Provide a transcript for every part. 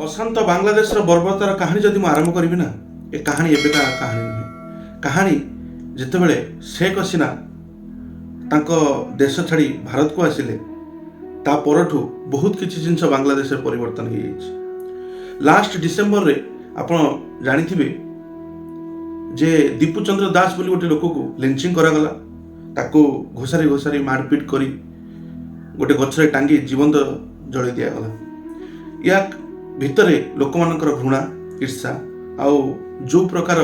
ଅଶାନ୍ତ ବାଂଲାଦେଶର ବର୍ବରତାର କାହାଣୀ ଯଦି ମୁଁ ଆରମ୍ଭ କରିବି ନା, ଏ କାହାଣୀ ଏବେକା କାହାଣୀ ନୁହେଁ। କାହାଣୀ ଯେତେବେଳେ ଶେଖ୍ ହସିନା ତାଙ୍କ ଦେଶ ଛାଡ଼ି ଭାରତକୁ ଆସିଲେ, ତା ପରଠୁ ବହୁତ କିଛି ଜିନିଷ ବାଂଲାଦେଶରେ ପରିବର୍ତ୍ତନ ହୋଇଯାଇଛି। ଲାଷ୍ଟ ଡିସେମ୍ବରରେ ଆପଣ ଜାଣିଥିବେ ଯେ ଦୀପୁଚନ୍ଦ୍ର ଦାସ ବୋଲି ଗୋଟେ ଲୋକକୁ ଲିଞ୍ଚିଂ କରାଗଲା। ତାକୁ ଘୋଷାରି ଘୋଷାରି ମାରପିଟ କରି ଗୋଟେ ଗଛରେ ଟାଙ୍ଗି ଜୀବନ୍ତ ଜଳେଇ ଦିଆଗଲା। ୟା ଭିତରେ ଲୋକମାନଙ୍କର ଘୃଣା, ଈର୍ଷା ଆଉ ଯେଉଁ ପ୍ରକାର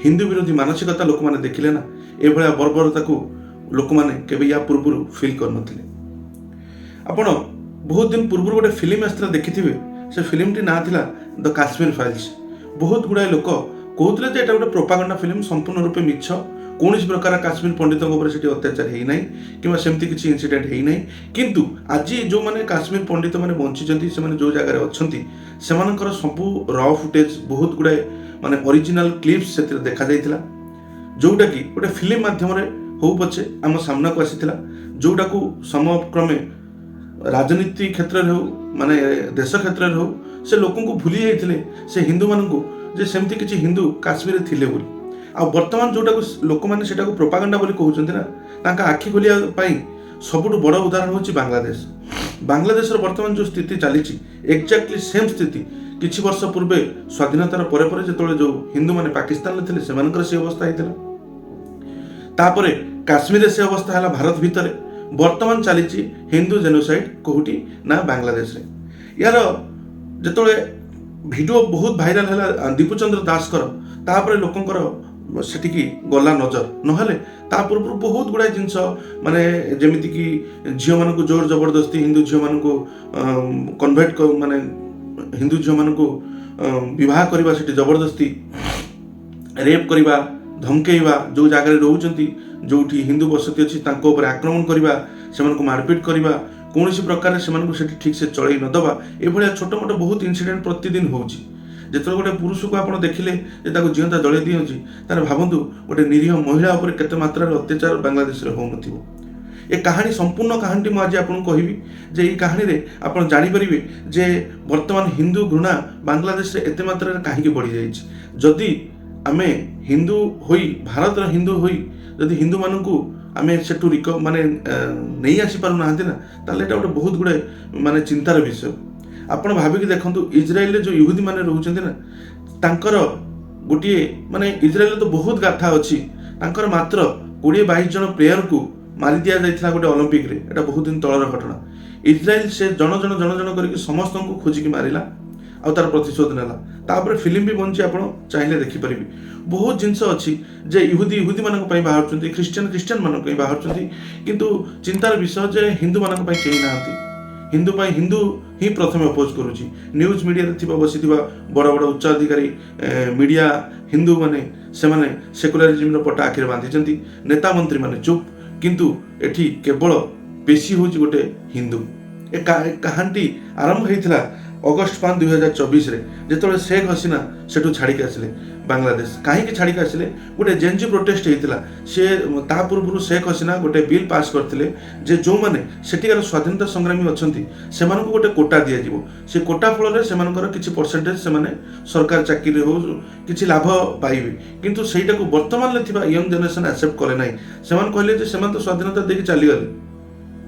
ହିନ୍ଦୁ ବିରୋଧୀ ମାନସିକତା ଲୋକମାନେ ଦେଖିଲେ ନା, ଏଭଳିଆ ବର୍ବରତାକୁ ଲୋକମାନେ କେବେ ୟା ପୂର୍ବରୁ ଫିଲ୍ କରିନଥିଲେ। ଆପଣ ବହୁତ ଦିନ ପୂର୍ବରୁ ଗୋଟେ ଫିଲ୍ମ ଆସିଥିଲା, ଦେଖିଥିବେ। ସେ ଫିଲ୍ମଟି ନାଁ ଥିଲା ଦ କାଶ୍ମୀର ଫାଇଲ୍ସ। ବହୁତ ଗୁଡ଼ାଏ ଲୋକ କହୁଥିଲେ ଯେ ଏଟା ଗୋଟେ ପ୍ରୋପାଗାଣ୍ଡା ଫିଲ୍ମ, ସମ୍ପୂର୍ଣ୍ଣ ରୂପେ ମିଛ। କୌଣସି ପ୍ରକାର କାଶ୍ମୀର ପଣ୍ଡିତଙ୍କ ଉପରେ ସେଠି ଅତ୍ୟାଚାର ହେଇନାହିଁ କିମ୍ବା ସେମିତି କିଛି ଇନସିଡେଣ୍ଟ ହେଇନାହିଁ। କିନ୍ତୁ ଆଜି ଯେଉଁମାନେ କାଶ୍ମୀର ପଣ୍ଡିତମାନେ ବଞ୍ଚିଛନ୍ତି, ସେମାନେ ଯେଉଁ ଜାଗାରେ ଅଛନ୍ତି, ସେମାନଙ୍କର ସବୁ ର ଫୁଟେଜ୍, ବହୁତ ଗୁଡ଼ାଏ ମାନେ ଅରିଜିନାଲ କ୍ଲିପ୍ସ ସେଥିରେ ଦେଖାଯାଇଥିଲା, ଯେଉଁଟାକି ଗୋଟେ ଫିଲ୍ମ ମାଧ୍ୟମରେ ହଉ ପଛେ ଆମ ସାମ୍ନାକୁ ଆସିଥିଲା। ଯେଉଁଟାକୁ ସମକ୍ରମେ ରାଜନୀତି କ୍ଷେତ୍ରରେ ହଉ, ମାନେ ଦେଶ କ୍ଷେତ୍ରରେ ହଉ, ସେ ଲୋକଙ୍କୁ ଭୁଲି ଯାଇଥିଲେ, ସେ ହିନ୍ଦୁମାନଙ୍କୁ, ଯେ ସେମିତି କିଛି ହିନ୍ଦୁ କାଶ୍ମୀରରେ ଥିଲେ ବୋଲି। ଆଉ ବର୍ତ୍ତମାନ ଯେଉଁଟାକୁ ଲୋକମାନେ ସେଟାକୁ ପ୍ରୋପାଗାଣ୍ଡା ବୋଲି କହୁଛନ୍ତି ନା, ତାଙ୍କ ଆଖି ଖୋଲିବା ପାଇଁ ସବୁଠୁ ବଡ଼ ଉଦାହରଣ ହେଉଛି ବାଂଲାଦେଶ। ବାଂଲାଦେଶର ବର୍ତ୍ତମାନ ଯେଉଁ ସ୍ଥିତି ଚାଲିଛି, ଏକ୍ଜାକ୍ଟଲି ସେମ୍ ସ୍ଥିତି କିଛି ବର୍ଷ ପୂର୍ବେ ସ୍ୱାଧୀନତାର ପରେ ପରେ ଯେତେବେଳେ ଯେଉଁ ହିନ୍ଦୁମାନେ ପାକିସ୍ତାନରେ ଥିଲେ, ସେମାନଙ୍କର ସେ ଅବସ୍ଥା ହେଇଥିଲା। ତାପରେ କାଶ୍ମୀରରେ ସେ ଅବସ୍ଥା ହେଲା ଭାରତ ଭିତରେ। ବର୍ତ୍ତମାନ ଚାଲିଛି ହିନ୍ଦୁ ଜେନୋସାଇଡ୍ କୋଉଠି ନା ବାଂଲାଦେଶରେ। ୟାର ଯେତେବେଳେ ଭିଡ଼ିଓ ବହୁତ ଭାଇରାଲ ହେଲା ଦୀପୁଚନ୍ଦ୍ର ଦାସଙ୍କର, ତାପରେ ଲୋକଙ୍କର ସେଠିକି ଗଲା ନଜର। ନହେଲେ ତା ପୂର୍ବରୁ ବହୁତ ଗୁଡ଼ାଏ ଜିନିଷ, ମାନେ ଯେମିତିକି ଝିଅମାନଙ୍କୁ ଜୋର ଜବରଦସ୍ତି ହିନ୍ଦୁ ଝିଅମାନଙ୍କୁ କନଭର୍ଟ, ମାନେ ହିନ୍ଦୁ ଝିଅମାନଙ୍କୁ ବିବାହ କରିବା, ସେଠି ଜବରଦସ୍ତି ରେପ୍ କରିବା, ଧମକେଇବା, ଯେଉଁ ଜାଗାରେ ରହୁଛନ୍ତି, ଯେଉଁଠି ହିନ୍ଦୁ ବସତି ଅଛି, ତାଙ୍କ ଉପରେ ଆକ୍ରମଣ କରିବା, ସେମାନଙ୍କୁ ମାରପିଟ କରିବା, କୌଣସି ପ୍ରକାରରେ ସେମାନଙ୍କୁ ସେଠି ଠିକ୍ ସେ ଚଳେଇ ନ ଦେବା, ଏଭଳିଆ ଛୋଟ ମୋଟ ବହୁତ ଇନସିଡେଣ୍ଟ ପ୍ରତିଦିନ ହେଉଛି। ଯେତେବେଳେ ଗୋଟେ ପୁରୁଷକୁ ଆପଣ ଦେଖିଲେ ଯେ ତାକୁ ଜିଅନ୍ତା ଜଳେଇ ଦିଅନ୍ତି, ତାହେଲେ ଭାବନ୍ତୁ ଗୋଟେ ନିରୀହ ମହିଳା ଉପରେ କେତେ ମାତ୍ରାରେ ଅତ୍ୟାଚାର ବାଂଲାଦେଶରେ ହେଉନଥିବ। ଏ କାହାଣୀ, ସମ୍ପୂର୍ଣ୍ଣ କାହାଣୀଟି ମୁଁ ଆଜି ଆପଣଙ୍କୁ କହିବି, ଯେ ଏହି କାହାଣୀରେ ଆପଣ ଜାଣିପାରିବେ ଯେ ବର୍ତ୍ତମାନ ହିନ୍ଦୁ ଘୃଣା ବାଂଲାଦେଶରେ ଏତେ ମାତ୍ରାରେ କାହିଁକି ବଢ଼ିଯାଇଛି। ଯଦି ଆମେ ହିନ୍ଦୁ ହୋଇ, ଭାରତର ହିନ୍ଦୁ ହୋଇ ଯଦି ହିନ୍ଦୁମାନଙ୍କୁ ଆମେ ସେଠୁ ମାନେ ନେଇ ଆସିପାରୁନାହାନ୍ତି ନା, ତାହେଲେ ଏଇଟା ଗୋଟେ ବହୁତ ଗୁଡ଼ାଏ ମାନେ ଚିନ୍ତାର ବିଷୟ। ଆପଣ ଭାବିକି ଦେଖନ୍ତୁ, ଇଜ୍ରାଏଲରେ ଯେଉଁ ଇହୁଦୀମାନେ ରହୁଛନ୍ତି ନା, ତାଙ୍କର ଗୋଟିଏ, ମାନେ ଇଜ୍ରାଏଲରେ ତ ବହୁତ ଗାଥା ଅଛି, ତାଙ୍କର ମାତ୍ର 20-22 ଜଣ ପ୍ଲେୟରକୁ ମାରି ଦିଆଯାଇଥିଲା ଗୋଟେ ଅଲିମ୍ପିକରେ। ଏଇଟା ବହୁତ ଦିନ ତଳର ଘଟଣା। ଇଜ୍ରାଏଲ ସେ ଜଣ ଜଣ କରିକି ସମସ୍ତଙ୍କୁ ଖୋଜିକି ମାରିଲା ଆଉ ତାର ପ୍ରତିଶୋଧ ନେଲା। ତାପରେ ଫିଲ୍ମ ବି ବନିଛି, ଆପଣ ଚାହିଁଲେ ଦେଖିପାରିବେ। ବହୁତ ଜିନିଷ ଅଛି ଯେ ଇହୁଦୀମାନଙ୍କ ପାଇଁ ବାହାରୁଛନ୍ତି, ଖ୍ରୀଷ୍ଟିଆନ ମାନଙ୍କ ପାଇଁ ବାହାରୁଛନ୍ତି, କିନ୍ତୁ ଚିନ୍ତାର ବିଷୟ ଯେ ହିନ୍ଦୁମାନଙ୍କ ପାଇଁ କେହି ନାହାନ୍ତି। ହିନ୍ଦୁ ପାଇଁ ହିନ୍ଦୁ ହିଁ ପ୍ରଥମେ ଅପୋଜ କରୁଛି। ନ୍ୟୁଜ୍ ମିଡ଼ିଆରେ ବସିଥିବା ବଡ଼ ବଡ଼ ଉଚ୍ଚାଧିକାରୀ ମିଡ଼ିଆ, ହିନ୍ଦୁମାନେ, ସେମାନେ ସେକୁଲାରିଜିମର ପଟା ଆଖିରେ ବାନ୍ଧିଛନ୍ତି। ନେତା ମନ୍ତ୍ରୀମାନେ ଚୁପ୍, କିନ୍ତୁ ଏଠି କେବଳ ବେଶୀ ହେଉଛି ଗୋଟେ ହିନ୍ଦୁ। ଏ କାହାଣୀଟି ଆରମ୍ଭ ହେଇଥିଲା ଅଗଷ୍ଟ 5, 2024ରେ, ଯେତେବେଳେ ଶେଖ୍ ହସିନା ସେଠୁ ଛାଡ଼ିକି ଆସିଲେ ବାଂଲାଦେଶ। କାହିଁକି ଛାଡ଼ିକି ଆସିଲେ? ଗୋଟେ ଜେନ୍ଜି ପ୍ରୋଟେଷ୍ଟ ହେଇଥିଲା। ସେ ତା ପୂର୍ବରୁ ଶେଖ୍ ହସିନା ଗୋଟେ ବିଲ୍ ପାସ୍ କରିଥିଲେ ଯେ ଯେଉଁମାନେ ସେଠିକାର ସ୍ୱାଧୀନତା ସଂଗ୍ରାମୀ ଅଛନ୍ତି, ସେମାନଙ୍କୁ ଗୋଟେ କୋଟା ଦିଆଯିବ। ସେ କୋଟା ଫଳରେ ସେମାନଙ୍କର କିଛି ପରସେଣ୍ଟେଜ ସେମାନେ ସରକାର ଚାକିରିରେ ହଉ କିଛି ଲାଭ ପାଇବେ। କିନ୍ତୁ ସେଇଟାକୁ ବର୍ତ୍ତମାନରେ ଥିବା ୟଙ୍ଗ ଜେନେରେସନ୍ ଆକ୍ସେପ୍ଟ କଲେ ନାହିଁ। ସେମାନେ କହିଲେ ଯେ ସେମାନେ ତ ସ୍ୱାଧୀନତା ଦେଇକି ଚାଲିଗଲେ,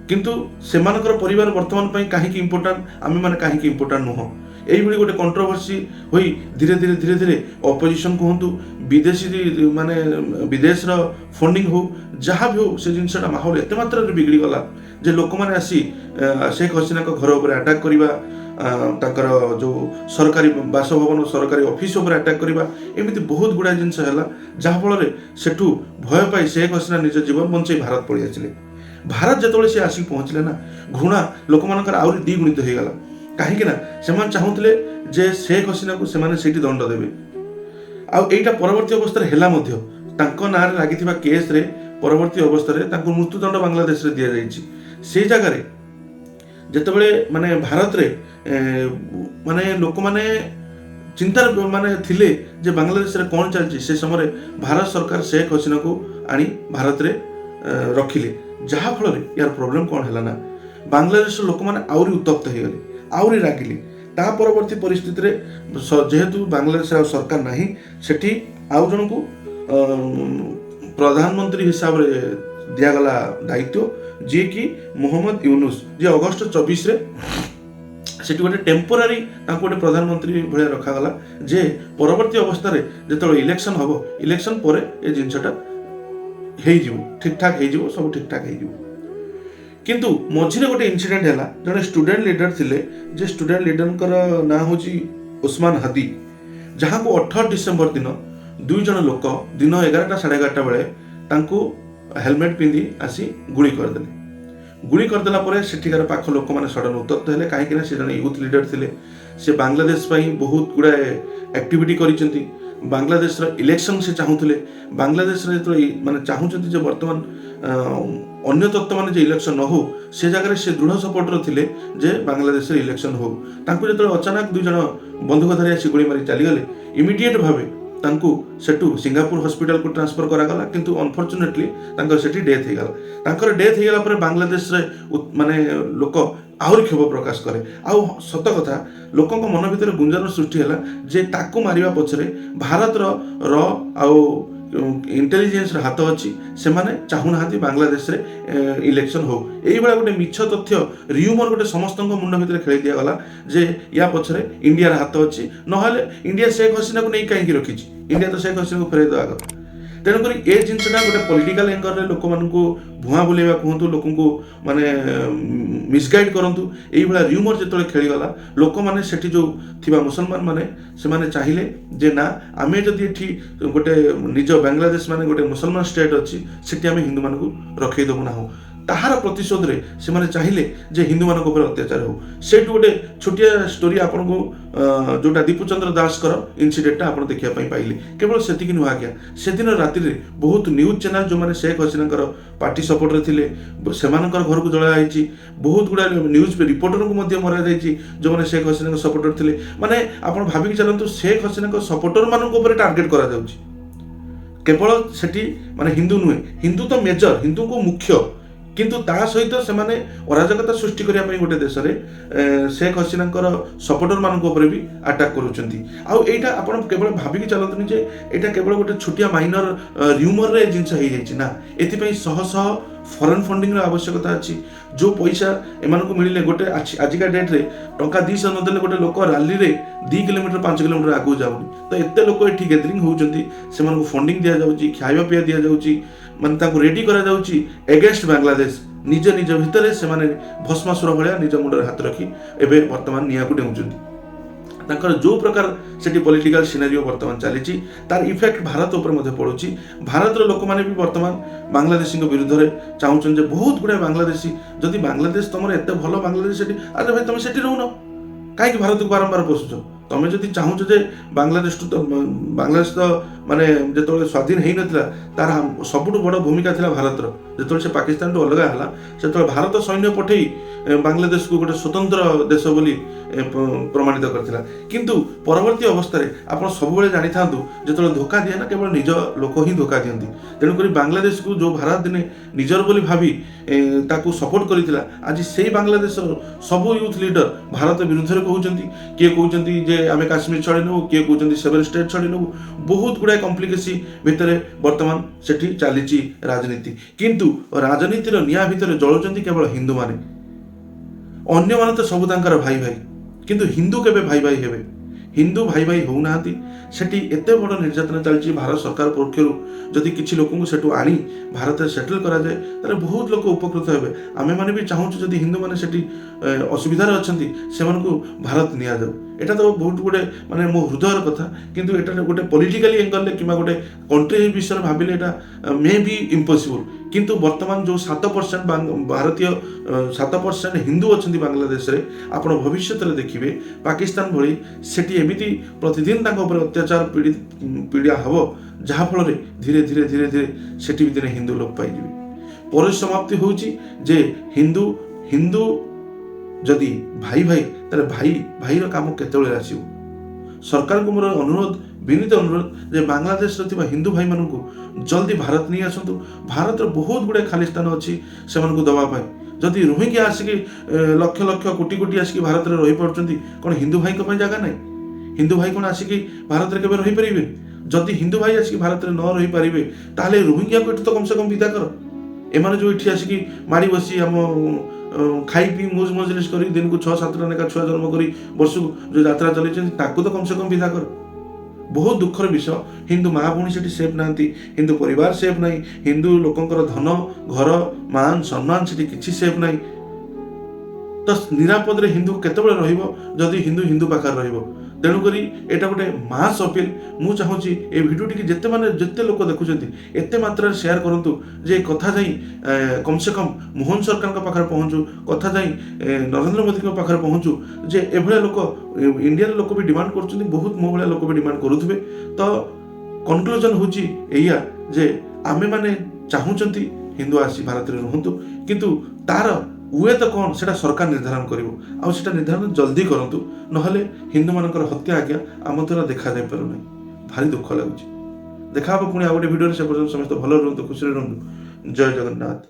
କିନ୍ତୁ ସେମାନଙ୍କର ପରିବାର ବର୍ତ୍ତମାନ ପାଇଁ କାହିଁକି ଇମ୍ପୋର୍ଟାଣ୍ଟ, ଆମେମାନେ କାହିଁକି ଇମ୍ପୋର୍ଟାଣ୍ଟ ନୁହଁ। এইভাবে গোটে কন্ট্রোভার্সি হয়ে ধীরে ধীরে ধীরে ধীরে অপোজিশন কুহতু, বিদেশী মানে বিদেশর ফন্ডিং হোক, যাহা বি হোক, সে জিনিসটা মাহোল এতে মাত্রাରେ বিগড়িগলা যে ଲୋକମାନେ আসি শেখ হাসিনাଙ୍କ ঘর উপরে আটাক করা, তাঁর যে সরকারি বাসভবন, সরকারি অফিস উপরে আটাক করা, এমনি বহুত গুড়াଏ জিনিস হল, যাফলে সেঠু ভয় পাই শেখ হাসিনা নিজ জীবন বঞ্চাই ভারত পড়ি আসলে। ଭାରତ ଯେତେବେଳେ ସେ ଆସିକି ପହଞ୍ଚିଲେ ନା, ଘୃଣା ଲୋକମାନଙ୍କର ଆହୁରି ଦ୍ୱିଗୁଣିତ ହେଇଗଲା। କାହିଁକି ନା ସେମାନେ ଚାହୁଁଥିଲେ ଯେ ଶେଖ୍ ହସିନାକୁ ସେମାନେ ସେଇଠି ଦଣ୍ଡ ଦେବେ। ଆଉ ଏଇଟା ପରବର୍ତ୍ତୀ ଅବସ୍ଥାରେ ହେଲା ମଧ୍ୟ। ତାଙ୍କ ନାଁରେ ଲାଗିଥିବା କେସ୍ରେ ପରବର୍ତ୍ତୀ ଅବସ୍ଥାରେ ତାଙ୍କୁ ମୃତ୍ୟୁଦଣ୍ଡ ବାଂଲାଦେଶରେ ଦିଆଯାଇଛି। ସେଇ ଜାଗାରେ ଯେତେବେଳେ ମାନେ ଭାରତରେ ମାନେ ଲୋକମାନେ ଚିନ୍ତାର ମାନେ ଥିଲେ ଯେ ବାଂଲାଦେଶରେ କ'ଣ ଚାଲିଛି, ସେ ସମୟରେ ଭାରତ ସରକାର ଶେଖ୍ ହସିନାକୁ ଆଣି ଭାରତରେ ରଖିଲେ। ଯାହାଫଳରେ ୟାର ପ୍ରୋବ୍ଲେମ୍ କ'ଣ ହେଲା ନା, ବାଂଲାଦେଶର ଲୋକମାନେ ଆହୁରି ଉତ୍ତପ୍ତ ହେଇଗଲେ, ଆହୁରି ରାଗିଲେ। ତା ପରବର୍ତ୍ତୀ ପରିସ୍ଥିତିରେ ଯେହେତୁ ବାଂଲାଦେଶରେ ଆଉ ସରକାର ନାହିଁ, ସେଠି ଆଉ ଜଣଙ୍କୁ ପ୍ରଧାନମନ୍ତ୍ରୀ ହିସାବରେ ଦିଆଗଲା ଦାୟିତ୍ୱ, ଯିଏକି ମୋହମ୍ମଦ ୟୁନୁସ୍, ଯିଏ ଅଗଷ୍ଟ 24ରେ ସେଠି ଗୋଟେ ଟେମ୍ପୋରାରୀ ତାଙ୍କୁ ଗୋଟେ ପ୍ରଧାନମନ୍ତ୍ରୀ ଭଳିଆ ରଖାଗଲା, ଯେ ପରବର୍ତ୍ତୀ ଅବସ୍ଥାରେ ଯେତେବେଳେ ଇଲେକ୍ସନ ହେବ, ଇଲେକ୍ସନ ପରେ ଏ ଜିନିଷଟା ହେଇଯିବ, ଠିକଠାକ ହେଇଯିବ, ସବୁ ଠିକଠାକ ହେଇଯିବ। କିନ୍ତୁ ମଝିରେ ଗୋଟେ ଇନସିଡେଣ୍ଟ ହେଲା, ଜଣେ ଷ୍ଟୁଡେଣ୍ଟ ଲିଡର ଥିଲେ, ଯେ ଷ୍ଟୁଡେଣ୍ଟ ଲିଡରଙ୍କର ନାଁ ହେଉଛି ଓସମାନ ହାଦି, ଯାହାକୁ 18 ଡିସେମ୍ବର ଦିନ 2 ଜଣ ଲୋକ ଦିନ 11ଟା 11:30 ବେଳେ ତାଙ୍କୁ ହେଲମେଟ ପିନ୍ଧି ଆସି ଗୁଳି କରିଦେଲେ। ଗୁଳି କରିଦେଲା ପରେ ସେଠିକାର ପାଖ ଲୋକମାନେ ସଡନ ଉତ୍ତପ୍ତ ହେଲେ, କାହିଁକିନା ସେ ଜଣେ ୟୁଥ ଲିଡର ଥିଲେ, ସେ ବାଂଲାଦେଶ ପାଇଁ ବହୁତ ଗୁଡ଼ାଏ ଆକ୍ଟିଭିଟି କରିଛନ୍ତି, ବାଂଲାଦେଶର ଇଲେକ୍ସନ ସେ ଚାହୁଁଥିଲେ, ବାଂଲାଦେଶରେ ଯେତେବେଳେ ମାନେ ଚାହୁଁଛନ୍ତି ଯେ ବର୍ତ୍ତମାନ ଅନ୍ୟ ତତ୍ତ୍ୱମାନେ ଯେ ଇଲେକ୍ସନ ନ ହଉ, ସେ ଜାଗାରେ ସେ ଦୃଢ଼ ସପୋର୍ଟର ଥିଲେ ଯେ ବାଂଲାଦେଶରେ ଇଲେକ୍ସନ ହଉ। ତାଙ୍କୁ ଯେତେବେଳେ ଅଚାନକ 2 ଜଣ ବନ୍ଧୁକଧାରୀ ଆସି ଗୁଳି ମାରି ଚାଲିଗଲେ, ଇମିଡିଏଟ୍ ଭାବେ ତାଙ୍କୁ ସେଠୁ ସିଙ୍ଗାପୁର ହସ୍ପିଟାଲକୁ ଟ୍ରାନ୍ସଫର କରାଗଲା, କିନ୍ତୁ ଅନଫର୍ଚୁନେଟଲି ତାଙ୍କର ସେଠି ଡେଥ୍ ହେଇଗଲା। ତାଙ୍କର ଡେଥ୍ ହେଇଗଲା ପରେ ବାଂଲାଦେଶରେ ମାନେ ଲୋକ ଆହୁରି କ୍ଷୋଭ ପ୍ରକାଶ କଲେ। ଆଉ ସତ କଥା, ଲୋକଙ୍କ ମନ ଭିତରେ ଗୁଞ୍ଜନ ସୃଷ୍ଟି ହେଲା ଯେ ତାକୁ ମାରିବା ପଛରେ ଭାରତର ଆଉ ଇଣ୍ଟେଲିଜେନ୍ସର ହାତ ଅଛି, ସେମାନେ ଚାହୁଁନାହାନ୍ତି ବାଂଲାଦେଶରେ ଇଲେକ୍ସନ ହଉ। ଏଇଭଳିଆ ଗୋଟେ ମିଛ ତଥ୍ୟ, ରିୟୁମର ଗୋଟେ ସମସ୍ତଙ୍କ ମୁଣ୍ଡ ଭିତରେ ଖେଳି ଦିଆଗଲା ଯେ ୟା ପଛରେ ଇଣ୍ଡିଆର ହାତ ଅଛି, ନହେଲେ ଇଣ୍ଡିଆ ଶେଖ୍ ହସିନାକୁ ନେଇ କାହିଁକି ରଖିଛି, ଇଣ୍ଡିଆ ତ ଶେଖ୍ ହସିନାକୁ ଫେରାଇ ଦେବା କଥା। ତେଣୁକରି ଏ ଜିନିଷଟା ଗୋଟେ ପଲିଟିକାଲ ଏଙ୍ଗଲରେ ଲୋକମାନଙ୍କୁ ଭୁଆଁ ବୁଲେଇବା କୁହନ୍ତୁ, ଲୋକଙ୍କୁ ମାନେ ମିସଗାଇଡ୍ କରନ୍ତୁ, ଏଇଭଳିଆ ରିୟୁମର ଯେତେବେଳେ ଖେଳିଗଲା, ଲୋକମାନେ ସେଠି ଯେଉଁ ଥିବା ମୁସଲମାନ ମାନେ ସେମାନେ ଚାହିଁଲେ ଯେ ନା, ଆମେ ଯଦି ଏଠି ଗୋଟେ ନିଜ ବାଂଲାଦେଶ ମାନେ ଗୋଟେ ମୁସଲମାନ ଷ୍ଟେଟ୍ ଅଛି, ସେଠି ଆମେ ହିନ୍ଦୁମାନଙ୍କୁ ରଖେଇଦେବୁ ନାହୁଁ। ତାହାର ପ୍ରତିଶୋଧରେ ସେମାନେ ଚାହିଁଲେ ଯେ ହିନ୍ଦୁମାନଙ୍କ ଉପରେ ଅତ୍ୟାଚାର ହଉ। ସେଇଠୁ ଗୋଟେ ଛୋଟିଆ ଷ୍ଟୋରି ଆପଣଙ୍କୁ ଯେଉଁଟା ଦୀପୁଚନ୍ଦ୍ର ଦାସଙ୍କର ଇନସିଡେଣ୍ଟଟା ଆପଣ ଦେଖିବା ପାଇଁ ପାଇଲେ। କେବଳ ସେତିକି ନୁହଁ ଆଜ୍ଞା, ସେଦିନ ରାତିରେ ବହୁତ ନ୍ୟୁଜ୍ ଚ୍ୟାନେଲ ଯେଉଁମାନେ ଶେଖ୍ ହସିନାଙ୍କର ପାର୍ଟି ସପୋର୍ଟରେ ଥିଲେ, ସେମାନଙ୍କର ଘରକୁ ଜଳା ହେଇଛି। ବହୁତ ଗୁଡ଼ାଏ ନ୍ୟୁଜ୍ ରିପୋର୍ଟରଙ୍କୁ ମଧ୍ୟ ମରାଯାଇଛି ଯେଉଁମାନେ ଶେଖ୍ ହସିନାଙ୍କ ସପୋର୍ଟର ଥିଲେ। ମାନେ ଆପଣ ଭାବିକି ଚାଲନ୍ତୁ, ଶେଖ୍ ହସିନାଙ୍କ ସପୋର୍ଟରମାନଙ୍କ ଉପରେ ଟାର୍ଗେଟ୍ କରାଯାଉଛି। କେବଳ ସେଠି ମାନେ ହିନ୍ଦୁ ନୁହେଁ, ହିନ୍ଦୁ ତ ମେଜର, ହିନ୍ଦୁଙ୍କୁ ମୁଖ୍ୟ, କିନ୍ତୁ ତା ସହିତ ସେମାନେ ଅରାଜକତା ସୃଷ୍ଟି କରିବା ପାଇଁ ଗୋଟେ ଦେଶରେ ଶେଖ୍ ହସିନାଙ୍କର ସପୋର୍ଟରମାନଙ୍କ ଉପରେ ବି ଆଟାକ୍ କରୁଛନ୍ତି। ଆଉ ଏଇଟା ଆପଣ କେବଳ ଭାବିକି ଚାଲନ୍ତୁନି ଯେ ଏଇଟା କେବଳ ଗୋଟେ ଛୋଟିଆ ମାଇନର ରିୟୁମରରେ ଏ ଜିନିଷ ହେଇଯାଇଛି, ନା, ଏଥିପାଇଁ ଶହ ଶହ ଫରେନ୍ ଫଣ୍ଡିଂର ଆବଶ୍ୟକତା ଅଛି। ଯେଉଁ ପଇସା ଏମାନଙ୍କୁ ମିଳିଲେ, ଗୋଟେ ଆଜିକା ଡେଟ୍ରେ ଟଙ୍କା 200 ନଦେଲେ ଗୋଟେ ଲୋକ ରାଲିରେ 2 କିଲୋମିଟର 5 କିଲୋମିଟର ଆଗକୁ ଯାଉନି। ତ ଏତେ ଲୋକ ଏଠି ଗ୍ୟାଦରିଂ ହେଉଛନ୍ତି, ସେମାନଙ୍କୁ ଫଣ୍ଡିଂ ଦିଆଯାଉଛି, ଖାଇବା ପିଇବା ଦିଆଯାଉଛି, ମାନେ ତାଙ୍କୁ ରେଡି କରାଯାଉଛି ଏଗେନ୍ଷ୍ଟ ବାଂଲାଦେଶ। ନିଜ ନିଜ ଭିତରେ ସେମାନେ ଭସ୍ମାସୁର ଭଳିଆ ନିଜ ମୁଣ୍ଡରେ ହାତ ରଖି ଏବେ ବର୍ତ୍ତମାନ ନିଆଁକୁ ଡେଉଁଛନ୍ତି। ତାଙ୍କର ଯେଉଁ ପ୍ରକାର ସେଠି ପଲିଟିକାଲ ସିନାରିଓ ବର୍ତ୍ତମାନ ଚାଲିଛି, ତାର ଇଫେକ୍ଟ ଭାରତ ଉପରେ ମଧ୍ୟ ପଡ଼ୁଛି। ଭାରତର ଲୋକମାନେ ବି ବର୍ତ୍ତମାନ ବାଂଲାଦେଶୀଙ୍କ ବିରୁଦ୍ଧରେ ଚାହୁଁଛନ୍ତି ଯେ ବହୁତ ଗୁଡ଼ାଏ ବାଂଲାଦେଶୀ, ଯଦି ବାଂଲାଦେଶ ତମର ଏତେ ଭଲ ବାଂଲାଦେଶ ସେଠି, ଆରେ ଭାଇ ତମେ ସେଠି ରହୁନ, କାହିଁକି ଭାରତକୁ ବାରମ୍ବାର ପଶୁଛ? ତମେ ଯଦି ଚାହୁଁଛ ଯେ ବାଂଲାଦେଶ ତ ମାନେ ଯେତେବେଳେ ସ୍ୱାଧୀନ ହେଇନଥିଲା, ତାର ସବୁଠୁ ବଡ଼ ଭୂମିକା ଥିଲା ଭାରତର। ଯେତେବେଳେ ସେ ପାକିସ୍ତାନଠୁ ଅଲଗା ହେଲା, ସେତେବେଳେ ଭାରତ ସୈନ୍ୟ ପଠେଇ ବାଂଲାଦେଶକୁ ଗୋଟେ ସ୍ୱତନ୍ତ୍ର ଦେଶ ବୋଲି ପ୍ରମାଣିତ କରିଥିଲା। କିନ୍ତୁ ପରବର୍ତ୍ତୀ ଅବସ୍ଥାରେ ଆପଣ ସବୁବେଳେ ଜାଣିଥାନ୍ତୁ, ଯେତେବେଳେ ଧୋକା ଦିଏ ନା, କେବଳ ନିଜ ଲୋକ ହିଁ ଧୋକା ଦିଅନ୍ତି। ତେଣୁକରି ବାଂଲାଦେଶକୁ ଯେଉଁ ଭାରତ ଦିନେ ନିଜର ବୋଲି ଭାବି ତାକୁ ସପୋର୍ଟ କରିଥିଲା, ଆଜି ସେଇ ବାଂଲାଦେଶର ସବୁ ୟୁଥ୍ ଲିଡର ଭାରତ ବିରୁଦ୍ଧରେ କହୁଛନ୍ତି। କିଏ କହୁଛନ୍ତି ଯେ ଆମେ କାଶ୍ମୀର ଛଡ଼େଇ ନେବୁ, କିଏ କହୁଛନ୍ତି 7 ଷ୍ଟେଟ୍ ଛଡ଼େଇ ନେବୁ। ବହୁତ ଗୁଡ଼ାଏ କମ୍ପ୍ଲିକେସି ଭିତରେ ବର୍ତ୍ତମାନ ସେଠି ଚାଲିଛି ରାଜନୀତି। କିନ୍ତୁ ରାଜନୀତିର ନିଆଁ ଭିତରେ ଜଳୁଛନ୍ତି କେବଳ ହିନ୍ଦୁମାନେ। ଅନ୍ୟମାନେ ତ ସବୁ ତାଙ୍କର ଭାଇ ଭାଇ, କିନ୍ତୁ ହିନ୍ଦୁ କେବେ ଭାଇ ଭାଇ ହେବେ? ହିନ୍ଦୁ ଭାଇ ଭାଇ ହେଉନାହାନ୍ତି। ସେଠି ଏତେ ବଡ଼ ନିର୍ଯାତନା ଚାଲିଛି ଭାରତ ସରକାର ପକ୍ଷରୁ। ଯଦି କିଛି ଲୋକଙ୍କୁ ସେଠୁ ଆଣି ଭାରତରେ ସେଟଲ୍ କରାଯାଏ, ତାହେଲେ ବହୁତ ଲୋକ ଉପକୃତ ହେବେ। ଆମେମାନେ ବି ଚାହୁଁଛୁ ଯଦି ହିନ୍ଦୁମାନେ ସେଠି ଅସୁବିଧାରେ ଅଛନ୍ତି, ସେମାନଙ୍କୁ ଭାରତ ନିଆଯାଉ। এটা তো ବହୁତ ଗୋଟେ ମାନେ ମୋ ହୃଦୟର କଥା, କିନ୍ତୁ ଏଟା ଗୋଟେ ପଲିଟିକାଲି ଏଙ୍ଗଲରେ କିମ୍ବା ଗୋଟେ କଣ୍ଟ୍ରି ବିଷୟରେ ଭାବିଲେ ଏଟା ମେ ବି ଇମ୍ପସିବୁଲ୍। କିନ୍ତୁ ବର୍ତ୍ତମାନ ଯେଉଁ 7% ଭାରତୀୟ 7% ହିନ୍ଦୁ ଅଛନ୍ତି ବାଂଲାଦେଶରେ, ଆପଣ ଭବିଷ୍ୟତରେ ଦେଖିବେ ପାକିସ୍ତାନ ଭଳି ସେଠି ଏମିତି ପ୍ରତିଦିନ ତାଙ୍କ ଉପରେ ଅତ୍ୟାଚାର ପୀଡ଼ା ହେବ, ଯାହାଫଳରେ ଧୀରେ ଧୀରେ ଧୀରେ ଧୀରେ ସେଠି ବି ଦିନେ ହିନ୍ଦୁ ଲୋପ ପାଇଯିବେ। ପରିସମାପ୍ତି ହେଉଛି ଯେ ହିନ୍ଦୁ ଯଦି ଭାଇ ଭାଇ, ତାହେଲେ ଭାଇର କାମ କେତେବେଳେ ଆସିବ? ସରକାରଙ୍କୁ ମୋର ଅନୁରୋଧ, ବିନୀତ ଅନୁରୋଧ ଯେ ବାଂଲାଦେଶରେ ଥିବା ହିନ୍ଦୁ ଭାଇମାନଙ୍କୁ ଜଲ୍ଦି ଭାରତ ନେଇ ଆସନ୍ତୁ। ଭାରତର ବହୁତ ଗୁଡ଼ାଏ ଖାଲି ସ୍ଥାନ ଅଛି ସେମାନଙ୍କୁ ଦେବା ପାଇଁ। ଯଦି ରୋହିଙ୍ଗ୍ୟା ଆସିକି ଲକ୍ଷ ଲକ୍ଷ କୋଟି କୋଟି ଆସିକି ଭାରତରେ ରହିପାରୁଛନ୍ତି, କ'ଣ ହିନ୍ଦୁ ଭାଇଙ୍କ ପାଇଁ ଜାଗା ନାହିଁ? ହିନ୍ଦୁ ଭାଇ କ'ଣ ଆସିକି ଭାରତରେ କେବେ ରହିପାରିବେ? ଯଦି ହିନ୍ଦୁ ଭାଇ ଆସିକି ଭାରତରେ ନ ରହିପାରିବେ ତାହେଲେ ରୋହିଙ୍ଗ୍ୟାକୁ ଏଠି ତ କମ୍ ସେ କମ୍ ବିଦା କର। ଏମାନେ ଯେଉଁ ଏଠି ଆସିକି ମାଡ଼ି ବସି ଆମ ଖାଇ ପିଇ ମୋଜ ମଜଲିସ୍ କରି ଦିନକୁ 6-7ଟା ଲେଖା ଛୁଆ ଜନ୍ମ କରି ବର୍ଷକୁ ଯେଉଁ ଯାତ୍ରା ଚଲେଇଛନ୍ତି ତାକୁ ତ କମ୍ ସେ କମ୍ ବିଦା କର। ବହୁତ ଦୁଃଖର ବିଷୟ, ହିନ୍ଦୁ ମା ଭଉଣୀ ସେଠି ସେଫ୍ ନାହାନ୍ତି, ହିନ୍ଦୁ ପରିବାର ସେଫ୍ ନାହିଁ, ହିନ୍ଦୁ ଲୋକଙ୍କର ଧନ ଘର ମାନ ସମ୍ମାନ ସେଠି କିଛି ସେଫ୍ ନାହିଁ। ତ ନିରାପଦରେ ହିନ୍ଦୁ କେତେବେଳେ ରହିବ ଯଦି ହିନ୍ଦୁ ହିନ୍ଦୁ ପାଖରେ ରହିବ। ତେଣୁକରି ଏଇଟା ଗୋଟେ ମାସ୍ ଅପିଲ। ମୁଁ ଚାହୁଁଛି ଏ ଭିଡ଼ିଓଟିକି ଯେତେ ଲୋକ ଦେଖୁଛନ୍ତି ଏତେ ମାତ୍ରାରେ ସେୟାର କରନ୍ତୁ ଯେ କଥା ଯାଇ କମ୍ ସେ କମ୍ ମୋହନ ସରକାରଙ୍କ ପାଖରେ ପହଞ୍ଚୁ, କଥା ଯାଇ ନରେନ୍ଦ୍ର ମୋଦିଙ୍କ ପାଖରେ ପହଞ୍ଚୁ ଯେ ଏଭଳିଆ ଲୋକ ଇଣ୍ଡିଆର ଲୋକ ବି ଡିମାଣ୍ଡ କରୁଛନ୍ତି, ବହୁତ ମୋ ଭଳିଆ ଲୋକ ବି ଡିମାଣ୍ଡ କରୁଥିବେ। ତ କନକ୍ଲୁଜନ ହେଉଛି ଏଇଆ ଯେ ଆମେମାନେ ଚାହୁଁଛନ୍ତି ହିନ୍ଦୁ ଆସି ଭାରତରେ ରୁହନ୍ତୁ, କିନ୍ତୁ ତାର ହୁଏ ତ କ'ଣ ସେଟା ସରକାର ନିର୍ଦ୍ଧାରଣ କରିବ, ଆଉ ସେଟା ନିର୍ଦ୍ଧାରଣ ଜଲ୍ଦି କରନ୍ତୁ, ନହେଲେ ହିନ୍ଦୁମାନଙ୍କର ହତ୍ୟା ଆଜ୍ଞା ଆମ ଦ୍ୱାରା ଦେଖାଯାଇପାରୁନାହିଁ। ଭାରି ଦୁଃଖ ଲାଗୁଛି। ଦେଖା ହବ ପୁଣି ଆଉ ଗୋଟେ ଭିଡ଼ିଓରେ। ସେ ପର୍ଯ୍ୟନ୍ତ ସମସ୍ତେ ଭଲ ରୁହନ୍ତୁ, ଖୁସିରେ ରୁହନ୍ତୁ। ଜୟ ଜଗନ୍ନାଥ।